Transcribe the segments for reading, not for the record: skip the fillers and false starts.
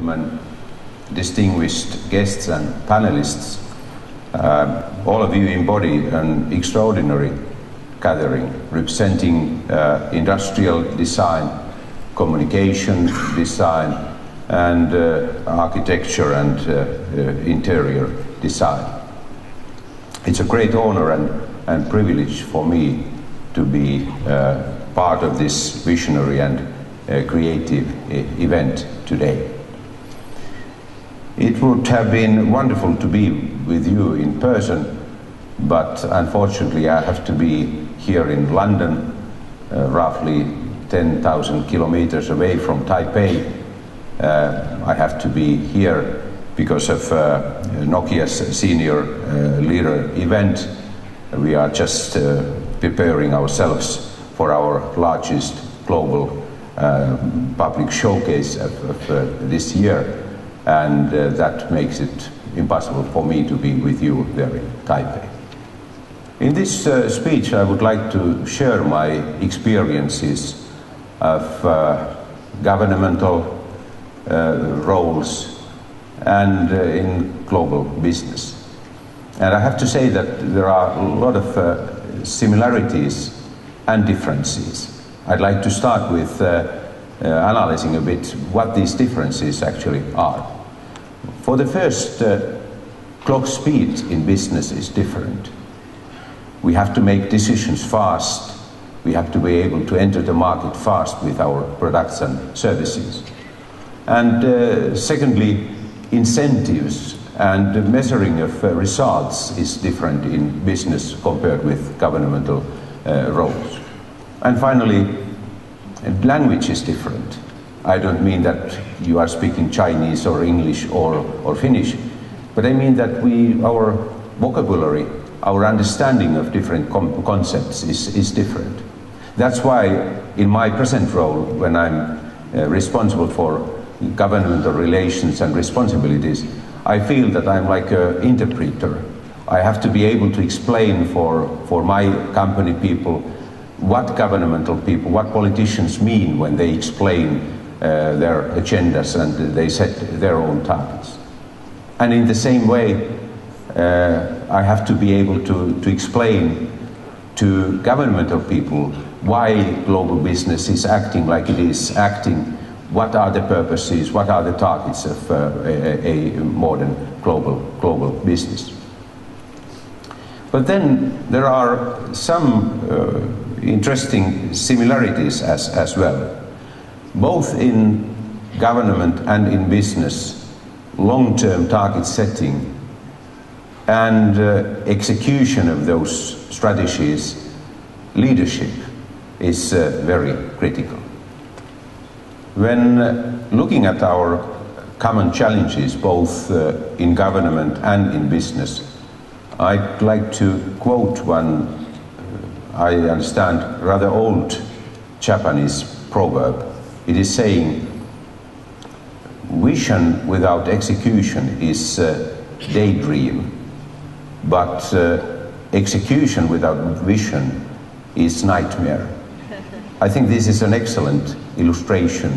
gentlemen, distinguished guests and panelists, all of you embody an extraordinary gathering representing industrial design, communication design, and architecture and interior design. It's a great honor and privilege for me to be part of this visionary and creative event today. It would have been wonderful to be with you in person, but unfortunately I have to be here in London, roughly 10,000 kilometers away from Taipei. I have to be here because of Nokia's senior leader event. We are just preparing ourselves for our largest global public showcase of this year, and that makes it impossible for me to be with you there in Taipei. In this speech I would like to share my experiences of governmental roles and in global business. And I have to say that there are a lot of similarities and differences. I'd like to start with analyzing a bit what these differences actually are. For the first, clock speed in business is different. We have to make decisions fast. We have to be able to enter the market fast with our products and services. And secondly, incentives and measuring of results is different in business compared with governmental roles. And finally, language is different. I don't mean that you are speaking Chinese or English or Finnish, but I mean that our vocabulary, our understanding of different concepts is different. That's why in my present role, when I'm responsible for governmental relations and responsibilities, I feel that I'm like an interpreter. I have to be able to explain for my company people what governmental people, what politicians mean when they explain their agendas and they set their own targets. And in the same way, I have to be able to explain to governmental people why global business is acting like it is acting, what are the purposes, what are the targets of a modern global business. But then there are some interesting similarities as well. Both in government and in business, long-term target setting and execution of those strategies, leadership is very critical. When looking at our common challenges, both in government and in business, I'd like to quote one, I understand, rather old Japanese proverb. It is saying, vision without execution is daydream, but execution without vision is nightmare. I think this is an excellent illustration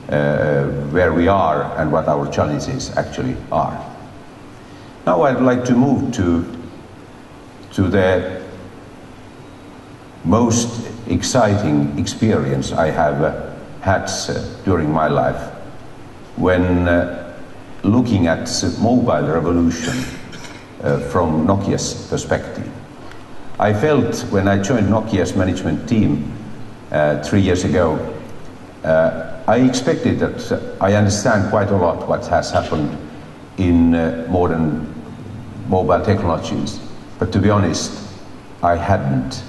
where we are and what our challenges actually are. Now I'd like to move to the most exciting experience I have had during my life when looking at the mobile revolution from Nokia's perspective. I felt when I joined Nokia's management team 3 years ago, I expected that I understand quite a lot what has happened in modern mobile technologies, but to be honest, I hadn't.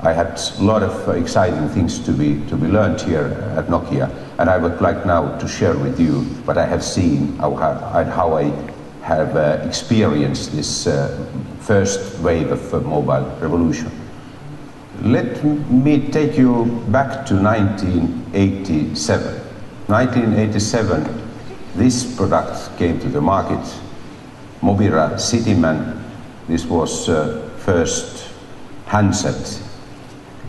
I had a lot of exciting things to be learned here at Nokia, and I would like now to share with you what I have seen and how I have experienced this first wave of mobile revolution. Let me take you back to 1987. 1987, this product came to the market, Mobira Cityman. This was first handset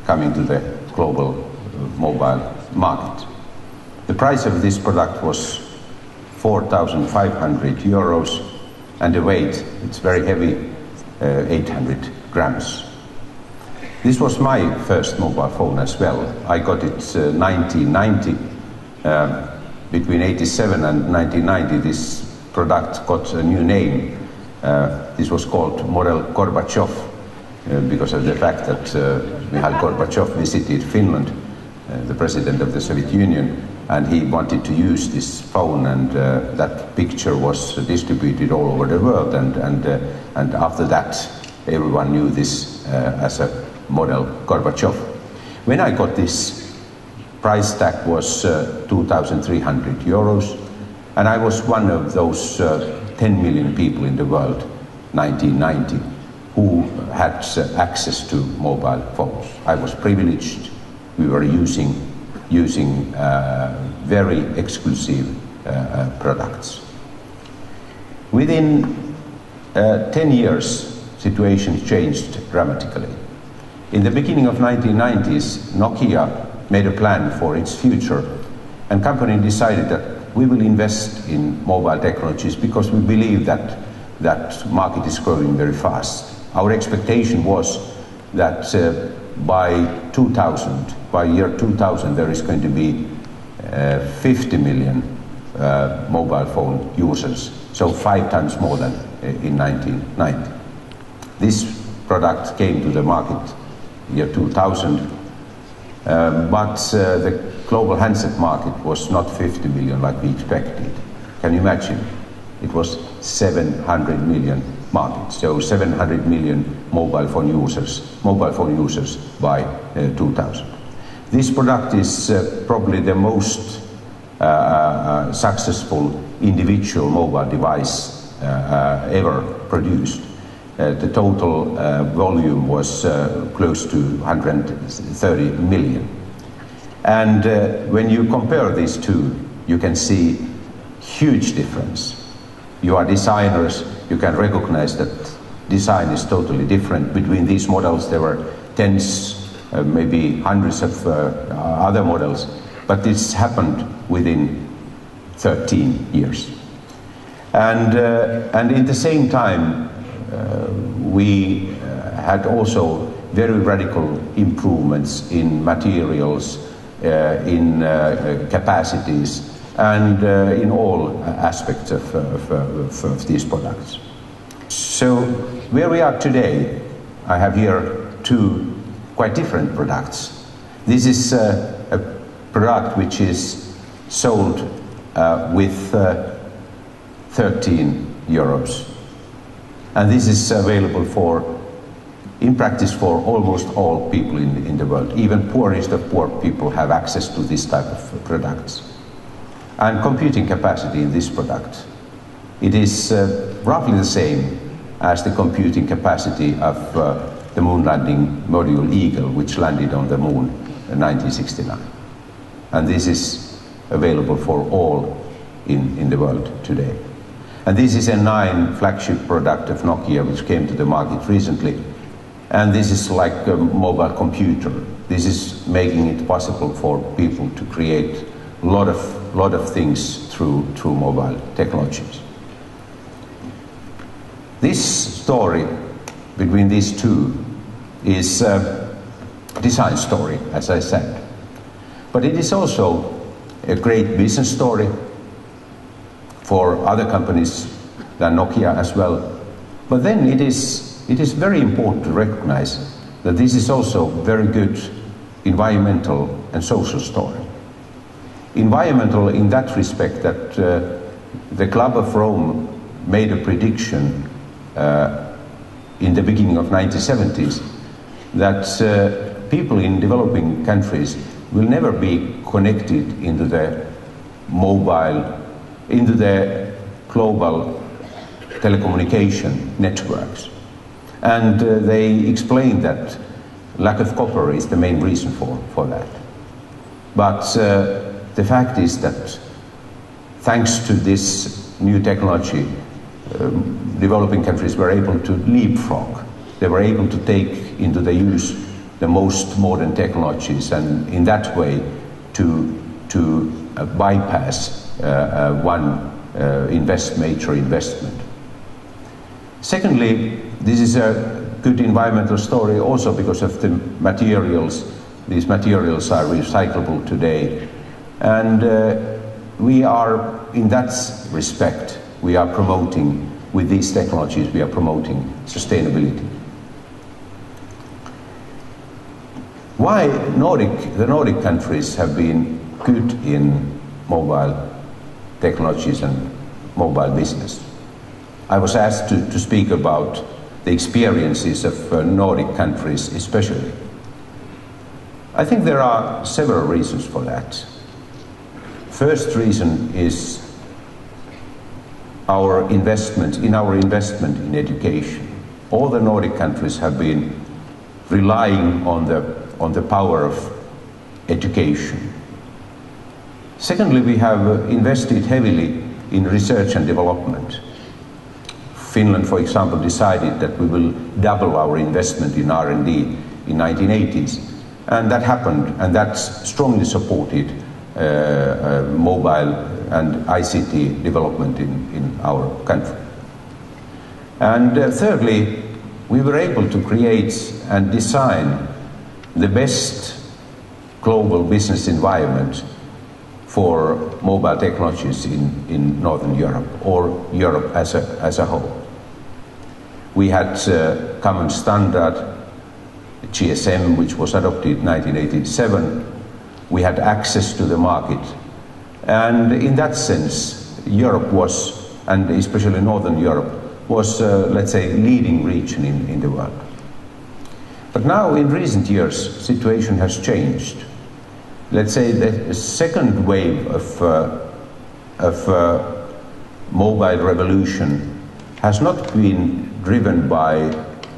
coming to the global mobile market. The price of this product was 4,500 euros, and the weight, it's very heavy, 800 grams. This was my first mobile phone as well. I got it 1990. Between 87 and 1990, this product got a new name. This was called Model Gorbachev, because of the fact that Mikhail Gorbachev visited Finland, the president of the Soviet Union, and he wanted to use this phone, and that picture was distributed all over the world, and after that everyone knew this as a Model Gorbachev. When I got this, price tag was 2,300 euros, and I was one of those 10 million people in the world, 1990, who had access to mobile phones. I was privileged. We were using very exclusive products. Within 10 years, situation changed dramatically. In the beginning of 1990s, Nokia made a plan for its future, and company decided that we will invest in mobile technologies because we believe that that market is growing very fast. Our expectation was that by year 2000, there is going to be 50 million mobile phone users, so 5 times more than in 1990. This product came to the market year 2000, but the global handset market was not 50 million like we expected. Can you imagine? It was 700 million market, so 700 million mobile phone users by 2000. This product is probably the most successful individual mobile device ever produced. The total volume was close to 130 million. And when you compare these two, you can see huge difference. You are designers, you can recognize that design is totally different. Between these models there were tens, maybe hundreds of other models, but this happened within 13 years. And in the same time, we had also very radical improvements in materials, in capacities, and in all aspects of these products. So where we are today, I have here two quite different products. This is a product which is sold with 13 euros. And this is available in practice for almost all people in the world. Even poorest of poor people have access to this type of products. And computing capacity in this product, it is roughly the same as the computing capacity of the moon landing module Eagle, which landed on the moon in 1969. And this is available for all in the world today. And this is a 9 flagship product of Nokia which came to the market recently. And this is like a mobile computer. This is making it possible for people to create a lot of things through mobile technologies. This story between these two is a design story, as I said. But it is also a great business story for other companies than Nokia as well. But then it is very important to recognize that this is also very good environmental and social story. Environmental in that respect that the Club of Rome made a prediction in the beginning of 1970s that people in developing countries will never be connected into the global telecommunication networks. And they explained that lack of copper is the main reason for that. But the fact is that thanks to this new technology, developing countries were able to leapfrog. They were able to take into the use the most modern technologies, and in that way to bypass one major investment. Secondly, this is a good environmental story also because of the materials. These materials are recyclable today, and we are, in that respect, we are promoting, with these technologies, we are promoting sustainability. Why the Nordic countries have been good in mobile technologies and mobile business? I was asked to speak about the experiences of Nordic countries especially. I think there are several reasons for that. First reason is our investment in education. All the Nordic countries have been relying on the power of education. Secondly, we have invested heavily in research and development. Finland, for example, decided that we will double our investment in R&D in 1980s, and that happened, and that strongly supported mobile and ICT development in our country. And thirdly, we were able to create and design the best global business environment for mobile technologies in Northern Europe, or Europe as a whole. We had common standard, GSM, which was adopted in 1987. We had access to the market. And in that sense, Europe was, and especially Northern Europe, was, let's say, leading region in the world. But now, in recent years, situation has changed. Let's say the second wave of mobile revolution has not been driven by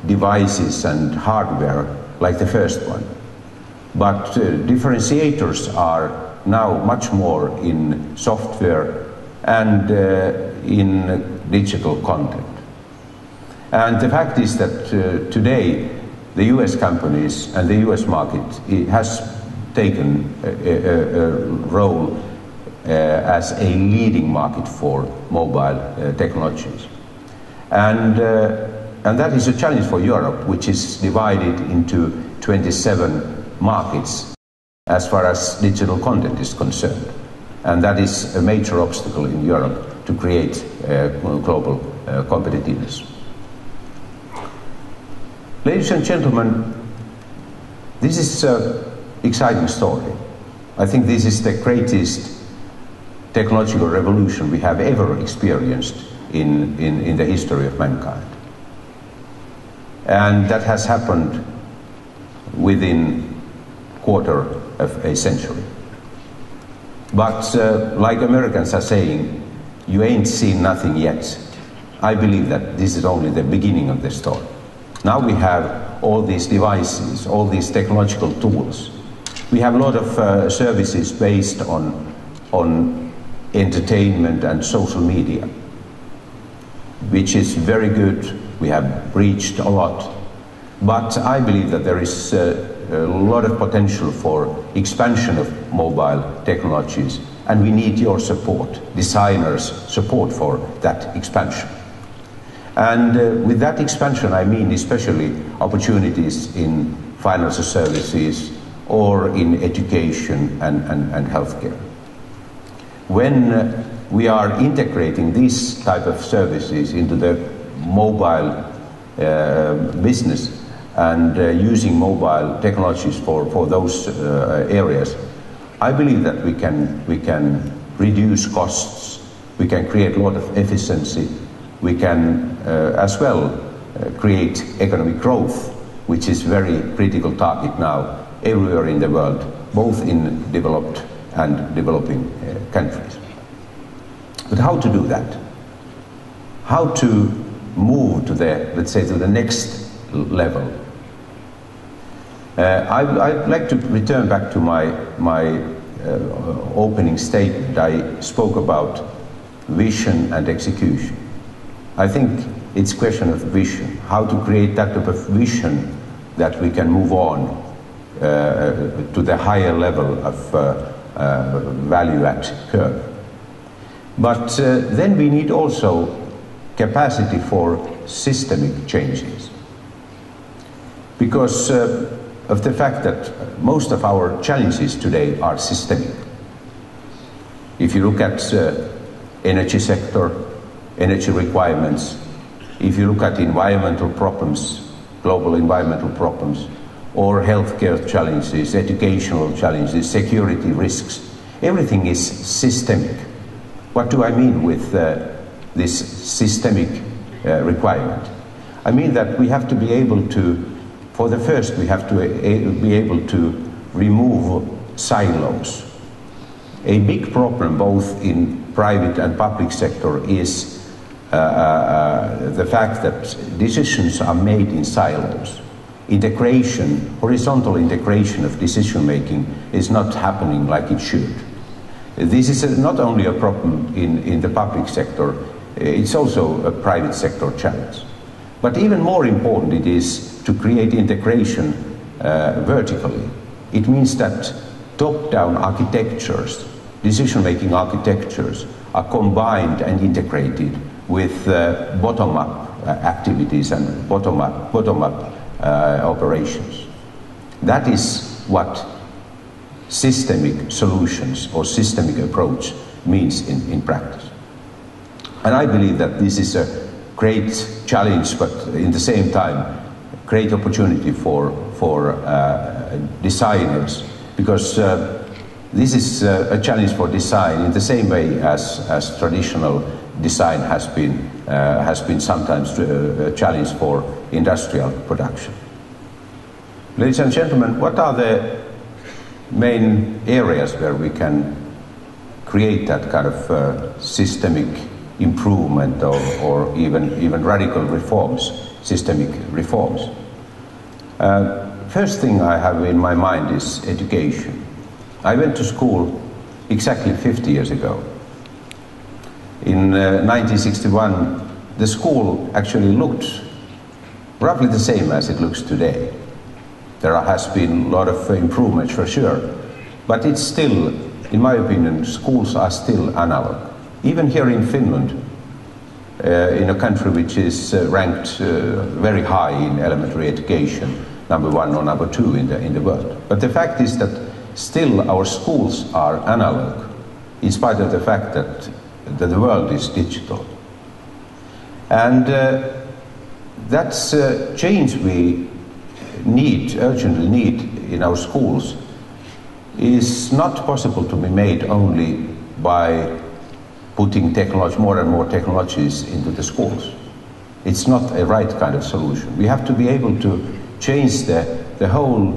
devices and hardware like the first one, but differentiators are now much more in software and in digital content. And the fact is that today the US companies and the US market has taken a role as a leading market for mobile technologies. And that is a challenge for Europe, which is divided into 27 markets as far as digital content is concerned. And that is a major obstacle in Europe to create global competitiveness. Ladies and gentlemen, this is an exciting story. I think this is the greatest technological revolution we have ever experienced in the history of mankind. And that has happened within quarter of a century. But like Americans are saying, you ain't seen nothing yet. I believe that this is only the beginning of the story. Now we have all these devices, all these technological tools. We have a lot of services based on entertainment and social media, which is very good. We have reached a lot. But I believe that there is a lot of potential for expansion of mobile technologies, and we need your support, designers' support for that expansion. And with that expansion, I mean especially opportunities in financial services or in education and healthcare. When we are integrating these type of services into the mobile business and using mobile technologies for those areas, I believe that we can reduce costs, we can create a lot of efficiency, we can as well create economic growth, which is very critical target now everywhere in the world, both in developed and developing countries. But how to do that? How to move to the, let's say, to the next level? I'd like to return back to my opening statement. I spoke about vision and execution. I think it's a question of vision, how to create that type of vision that we can move on to the higher level of value add curve. But then we need also capacity for systemic changes. Because of the fact that most of our challenges today are systemic. If you look at energy sector, energy requirements, if you look at environmental problems, global environmental problems, or healthcare challenges, educational challenges, security risks, everything is systemic. What do I mean with this systemic requirement? I mean that we have to be able to, for the first, we have to be able to remove silos. A big problem both in private and public sector is the fact that decisions are made in silos. Integration, horizontal integration of decision making is not happening like it should. This is not only a problem in the public sector, it's also a private sector challenge. But even more important it is to create integration vertically. It means that top-down architectures, decision-making architectures are combined and integrated with bottom-up activities and bottom-up operations. That is what systemic solutions or systemic approach means in practice. And I believe that this is a great challenge, but in the same time, great opportunity for designers, because this is a challenge for design in the same way as traditional design has been sometimes a challenge for industrial production. Ladies and gentlemen, what are the main areas where we can create that kind of systemic improvement or even radical reforms, systemic reforms? First thing I have in my mind is education. I went to school exactly 50 years ago. In 1961, the school actually looked roughly the same as it looks today. There has been a lot of improvements for sure, but it's still, in my opinion, schools are still analog. Even here in Finland, in a country which is ranked very high in elementary education, #1 or #2 in the world. But the fact is that still our schools are analog, in spite of the fact that the world is digital. And that's a change we urgently need in our schools is not possible to be made only by putting more and more technologies into the schools. It's not a right kind of solution. We have to be able to change the whole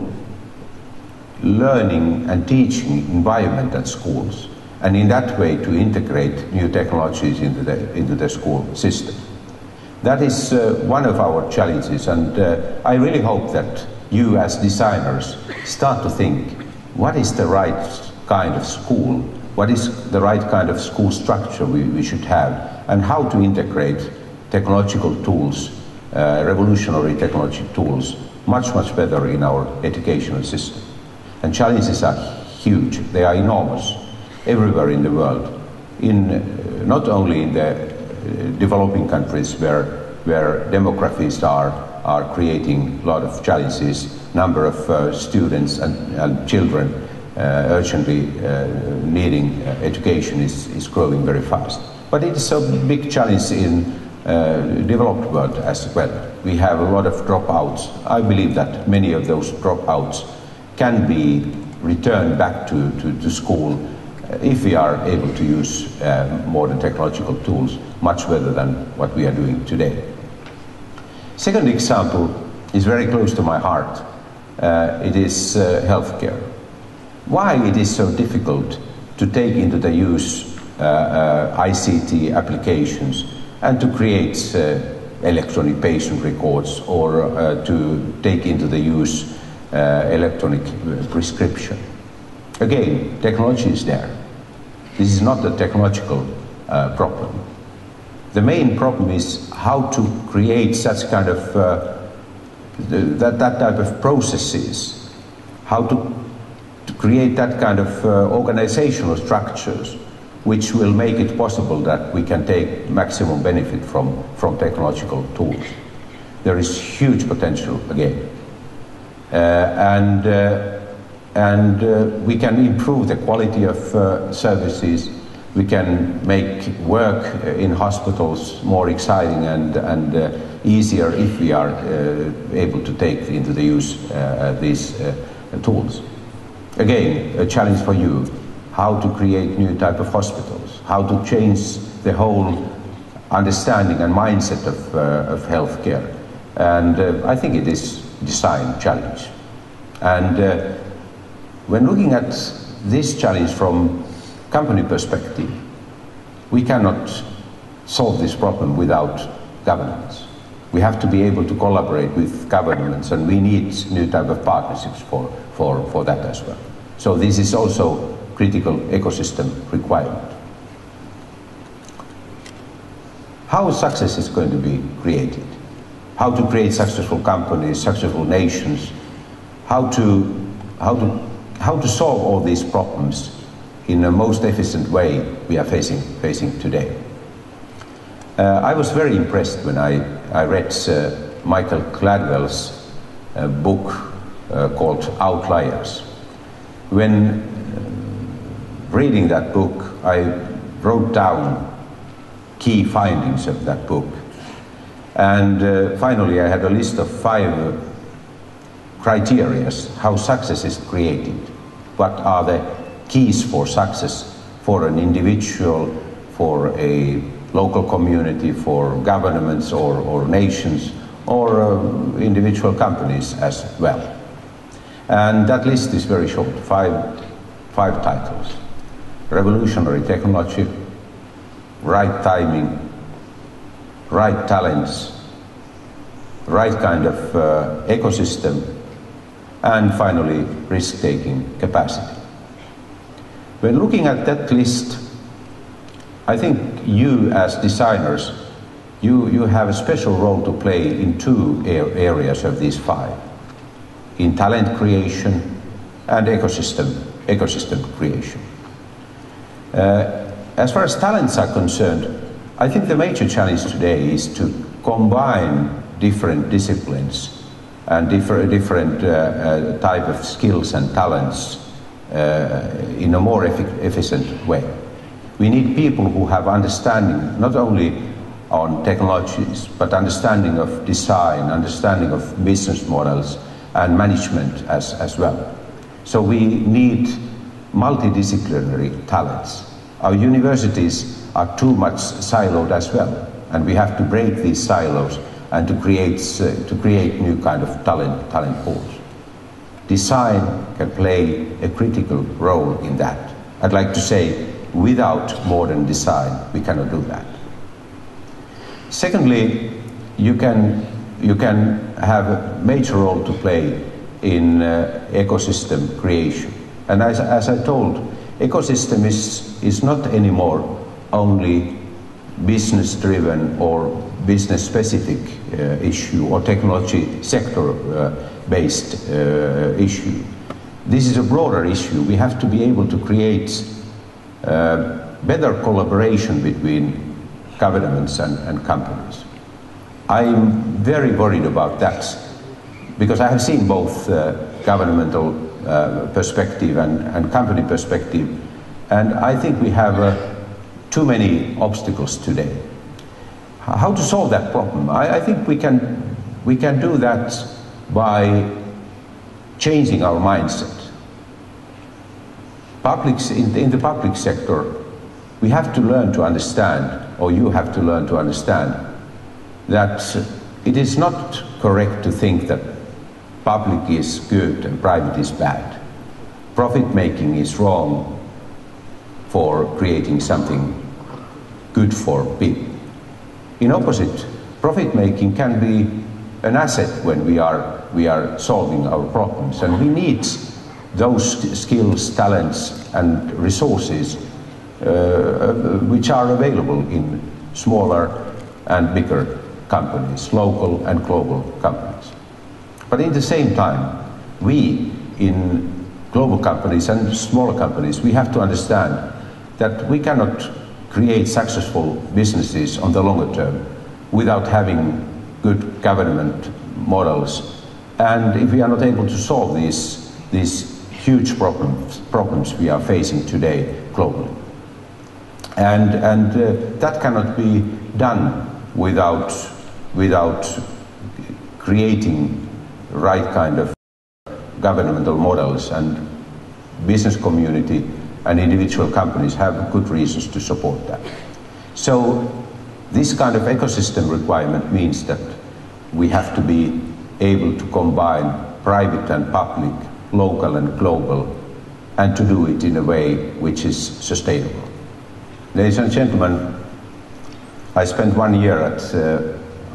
learning and teaching environment at schools, and in that way to integrate new technologies into the school system. That is one of our challenges, and I really hope that you as designers start to think, what is the right kind of school? What is the right kind of school structure we should have? And how to integrate technological tools, revolutionary technology tools, much better in our educational system. And challenges are huge, they are enormous, everywhere in the world, not only in the developing countries where demographies are creating a lot of challenges, number of students and children urgently needing education is growing very fast. But it is a big challenge in developed world as well. We have a lot of dropouts. I believe that many of those dropouts can be returned back to school if we are able to use modern technological tools much better than what we are doing today. Second example is very close to my heart. It is healthcare. Why it is so difficult to take into the use ICT applications and to create electronic patient records or to take into the use electronic prescription. Again, technology is there. This is not a technological problem. The main problem is how to create such kind of that type of processes, how to create that kind of organizational structures which will make it possible that we can take maximum benefit from technological tools. There is huge potential again. We can improve the quality of services. We can make work in hospitals more exciting and easier if we are able to take into the use these tools. Again, a challenge for you, how to create new type of hospitals, how to change the whole understanding and mindset of healthcare. And I think it is design challenge. And when looking at this challenge from company perspective, we cannot solve this problem without governments. We have to be able to collaborate with governments, and we need new type of partnerships for that as well. So this is also critical ecosystem requirement. How success is going to be created? How to create successful companies, successful nations? How to solve all these problems in the most efficient way we are facing today? I was very impressed when I read Michael Gladwell's book called Outliers. When reading that book, I wrote down key findings of that book. And finally, I had a list of 5 criteria how success is created. What are the keys for success for an individual, for a local community, for governments or nations, or individual companies as well. And that list is very short, 5 titles. Revolutionary technology, right timing, right talents, right kind of ecosystem, and finally risk-taking capacity. When looking at that list, I think you as designers, you have a special role to play in 2 areas of these 5, in talent creation and ecosystem creation. As far as talents are concerned, I think the major challenge today is to combine different disciplines and different type of skills and talents in a more efficient way. We need people who have understanding not only on technologies, but understanding of design, understanding of business models and management as well. So we need multidisciplinary talents. Our universities are too much siloed as well, and we have to break these silos and to create new kind of talent pools. Design can play a critical role in that. I'd like to say, without modern design, we cannot do that. Secondly, you can have a major role to play in ecosystem creation. And as I told, ecosystem is not anymore only business-driven or business-specific issue or technology sector-based issue. This is a broader issue. We have to be able to create better collaboration between governments and companies. I'm very worried about that because I have seen both governmental perspective and company perspective, and I think we have too many obstacles today. How to solve that problem? I think we can do that by changing our mindset. In the public sector, we have to learn to understand, or you have to learn to understand, that it is not correct to think that public is good and private is bad. Profit making is wrong for creating something good for people. In opposite, profit making can be an asset when we are solving our problems, and we need those skills, talents and resources which are available in smaller and bigger companies, local and global companies. But at the same time, we in global companies and smaller companies, we have to understand that we cannot create successful businesses on the longer term without having good government models. And if we are not able to solve these huge problems we are facing today globally. And that cannot be done without creating the right kind of governmental models, and business community and individual companies have good reasons to support that. So this kind of ecosystem requirement means that we have to be able to combine private and public, local and global, and to do it in a way which is sustainable. Ladies and gentlemen, I spent 1 year at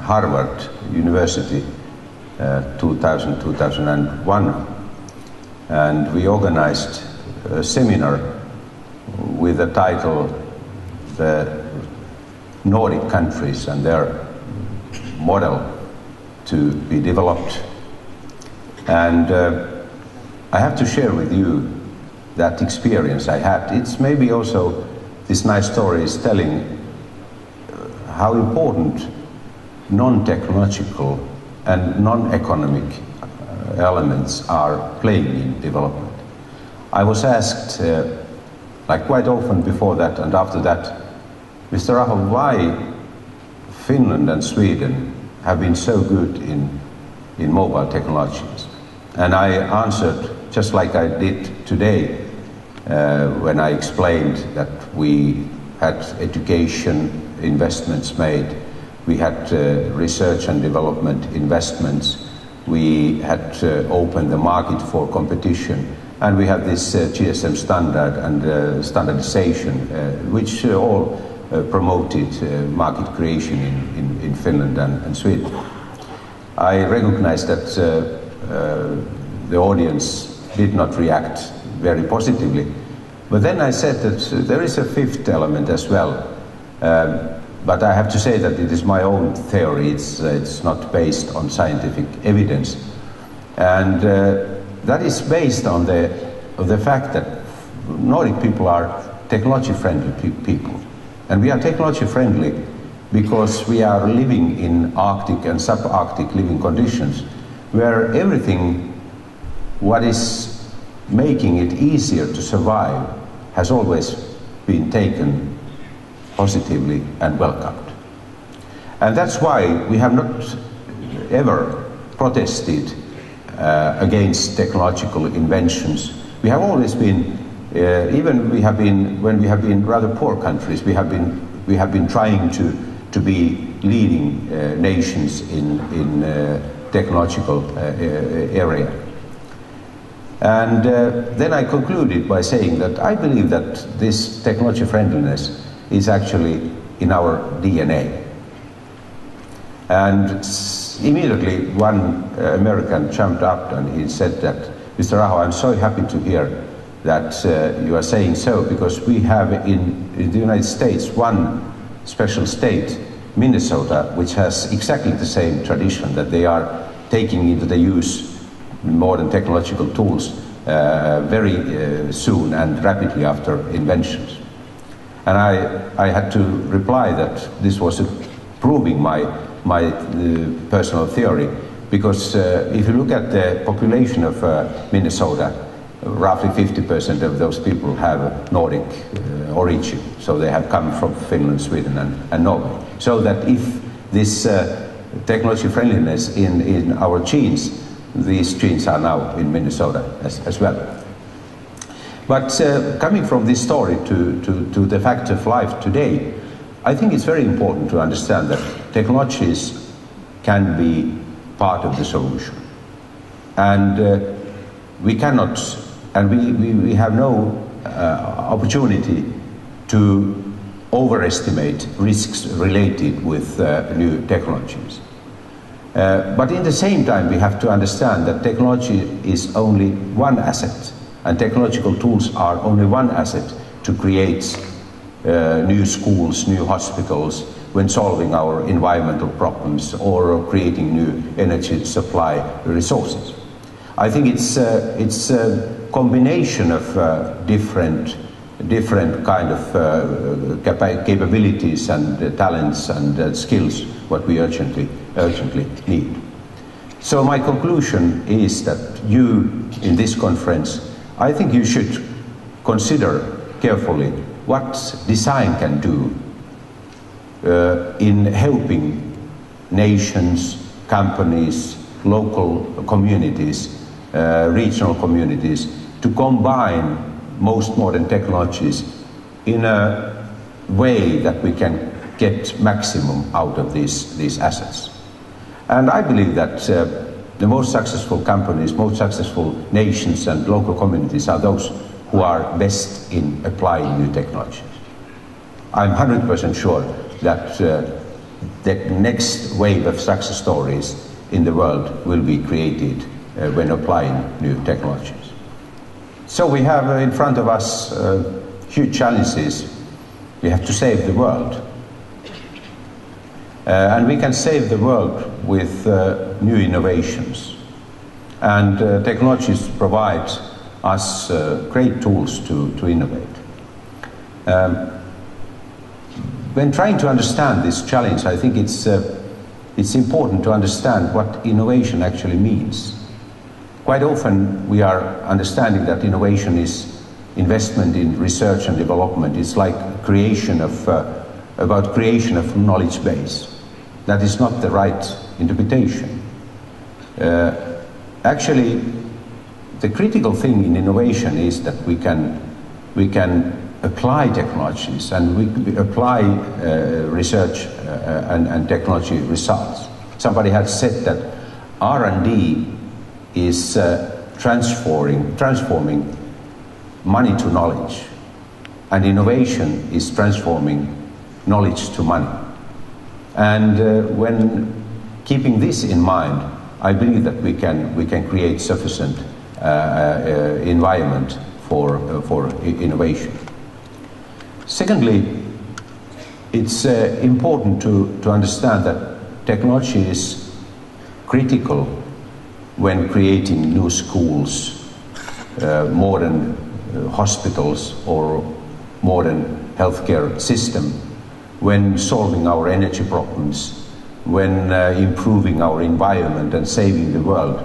Harvard University, 2000-2001, and we organized a seminar with the title "The Nordic Countries and Their Model to be Developed." And I have to share with you that experience I had. It's maybe also, this nice story is telling how important non-technological and non-economic elements are playing in development. I was asked, like quite often before that and after that, Mr. Aho, why Finland and Sweden have been so good in mobile technologies? And I answered just like I did today when I explained that we had education investments made, we had research and development investments, we had opened the market for competition, and we had this GSM standard and standardization, which all promoted market creation in Finland and Sweden. I recognize that the audience did not react very positively, but then I said that there is a fifth element as well. But I have to say that it is my own theory. It's not based on scientific evidence, and that is based on the fact that Nordic people are technology-friendly people, and we are technology-friendly because we are living in Arctic and subarctic living conditions, where everything what is making it easier to survive has always been taken positively and welcomed. And that's why we have not ever protested against technological inventions. We have always been, even when we have been rather poor countries, we have been trying to be leading nations in technological area. And then I concluded by saying that I believe that this technology friendliness is actually in our DNA. And immediately one American jumped up and he said that, Mr. Aho, I'm so happy to hear that you are saying so, because we have in the United States one special state, Minnesota, which has exactly the same tradition, that they are taking into the use modern technological tools very soon and rapidly after inventions. And I had to reply that this was proving my personal theory, because if you look at the population of Minnesota, roughly 50% of those people have Nordic origin, so they have come from Finland, Sweden and Norway. So that if this technology friendliness in our genes, these genes are now in Minnesota as well. But coming from this story to the fact of life today, I think it's very important to understand that technologies can be part of the solution. And we cannot, and we have no opportunity to overestimate risks related with new technologies. But in the same time, we have to understand that technology is only one asset, and technological tools are only one asset to create new schools, new hospitals, when solving our environmental problems or creating new energy supply resources. I think it's a combination of different different kind of capabilities and talents and skills what we urgently need. So my conclusion is that you, in this conference, I think you should consider carefully what design can do in helping nations, companies, local communities, regional communities to combine most modern technologies in a way that we can get maximum out of these assets. And I believe that the most successful companies, most successful nations and local communities are those who are best in applying new technologies. I'm 100% sure that the next wave of success stories in the world will be created when applying new technologies. So we have in front of us huge challenges. We have to save the world. And we can save the world with new innovations. And technologies provide us great tools to innovate. When trying to understand this challenge, I think it's important to understand what innovation actually means. Quite often we are understanding that innovation is investment in research and development. It's like about creation of knowledge base. That is not the right interpretation. Actually, the critical thing in innovation is that we can apply technologies and we apply research and technology results. Somebody has said that R&D is transforming money to knowledge, and innovation is transforming knowledge to money. And when keeping this in mind, I believe that we can create sufficient environment for innovation. Secondly, it's important to understand that technology is critical when creating new schools, modern hospitals or modern healthcare system, when solving our energy problems, when improving our environment and saving the world.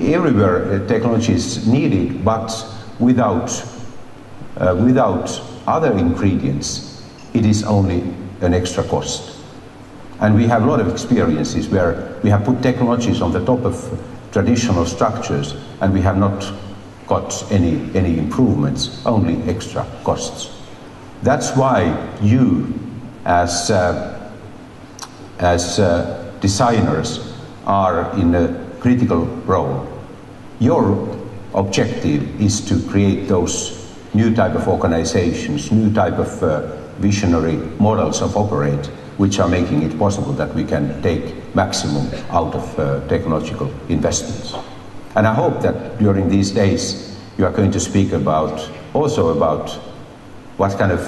Everywhere technology is needed, but without other ingredients, it is only an extra cost. And we have a lot of experiences where we have put technologies on the top of traditional structures and we have not got any improvements, only extra costs. That's why you, as designers, are in a critical role. Your objective is to create those new type of organizations, new type of visionary models of operate, which are making it possible that we can take maximum out of technological investments. And I hope that during these days you are going to speak also about what kind of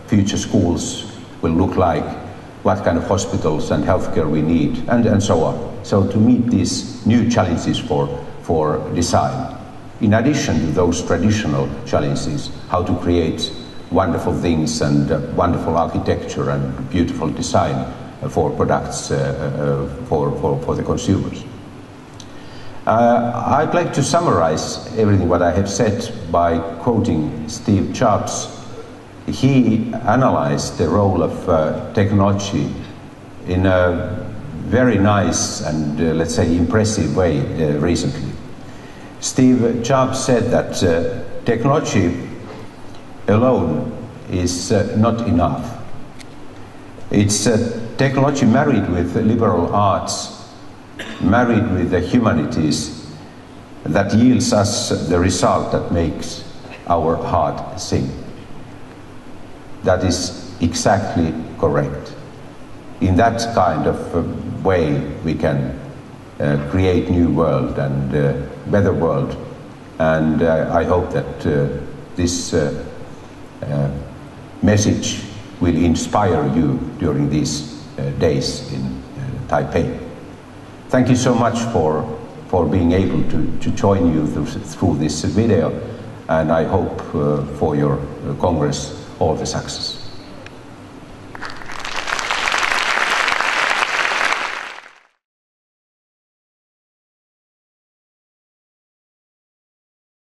future schools will look like, what kind of hospitals and healthcare we need, and so on. So to meet these new challenges for design, in addition to those traditional challenges, how to create wonderful things and wonderful architecture and beautiful design for products for the consumers. I'd like to summarize everything what I have said by quoting Steve Jobs. He analyzed the role of technology in a very nice and let's say impressive way recently. Steve Jobs said that technology alone is not enough. It's technology married with liberal arts, married with the humanities, that yields us the result that makes our heart sing. That is exactly correct. In that kind of way we can create new world and better world, and I hope that this message will inspire you during these days in Taipei. Thank you so much for being able to join you through this video, and I hope for your Congress all the success.